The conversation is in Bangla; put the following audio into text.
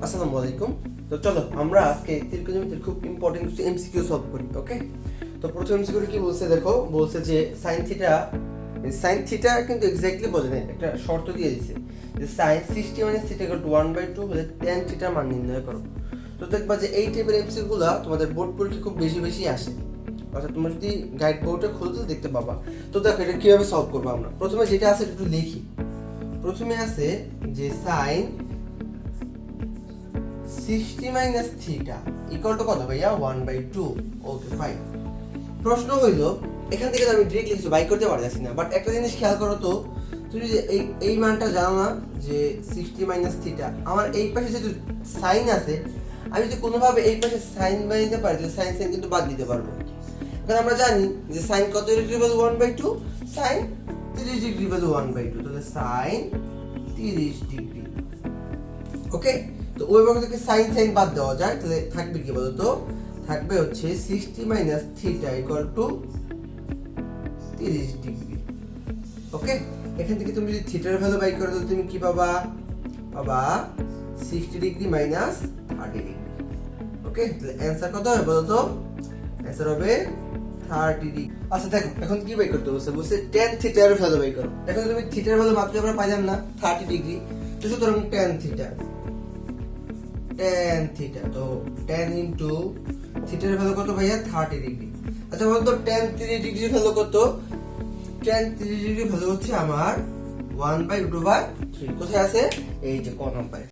আসসালামু আলাইকুম। তো চলো আমরা আজকে ত্রিকোণমিতির খুব ইম্পর্টেন্ট কিছু এমসিকিউ সলভ করি। ওকে, তো প্রথম এমসিকিউ কি বলছে দেখো, বলছে যে সাইন থিটা কিন্তু এক্স্যাক্টলি বলে নাই, একটা শর্ত দিয়ে দিয়েছে যে সাইন 60 - থিটা = 1/2 হলে tan থিটার মান নির্ণয় করো। তো দেখবা যে এই টাইপের এমসিকিউ গুলো তোমাদের বোর্ড পরীক্ষা খুব বেশি বেশি আসে, অর্থাৎ তোমরা যদি গাইড বইটা খুলতে দেখতে পাবা। তো দেখো এটা কিভাবে সলভ করবো। আমরা প্রথমে যেটা আছে একটু লিখি। প্রথমে আছে যে সাইন 60 - থিটা ইকুয়াল টু কত ভাইয়া? 1/2। Okay fine. প্রশ্ন হইল এখান থেকে আমি ডিরেক্টলি কিছু বাই করতে পারতেছি না, বাট একটা জিনিস খেয়াল করো তো, তুমি যে এই মানটা জানো না যে 60 - থিটা, আমার এই পাশে যেহেতু সাইন আছে, আমি যদি কোনোভাবে এই পাশে সাইন বানাইতে পারি তাহলে সাইন সাইন কিন্তু বাদ দিতে পারবো। কারণ আমরা জানি যে সাইন কত degree value 1/2, sine 30 degree value 1/2, তাহলে সাইন 30 ডিগ্রি। ওকে, তো ওই ভাগ থেকে সাইন সাইন বাদ দেওয়া যায়, তাহলে থাকবে কি বলতো? থাকবে হচ্ছে 60 - থিটা ইকুয়াল টু 30 ডিগ্রি। ওকে, এখান থেকে তুমি যদি থিটার ভ্যালু বাই করো তাহলে তুমি কি পাবা? পাবা 60 ডিগ্রি মাইনাস 30 ডিগ্রি। ওকে, তাহলে অ্যানসার কত হবে বলতো? অ্যানসার হবে 30 ডিগ্রি। আচ্ছা দেখো এখন কি বাই করতে বলছে? বলছে tan থিটার ভ্যালু বাই করো। এখন তুমি থিটার ভ্যালু মাপলে আমরা পাইলাম না 30 ডিগ্রি, তো সুতরাং tan থিটা তো tan ইনটু থিটার ভ্যালু কত ভাইয়া? 30 ডিগ্রি। আচ্ছা বলতো tan 30 ডিগ্রির ভ্যালু কত? tan 30 ডিগ্রির ভ্যালু হচ্ছে আমার 1/√3। কোথায় আছে? এই যে ক নাম্বারে।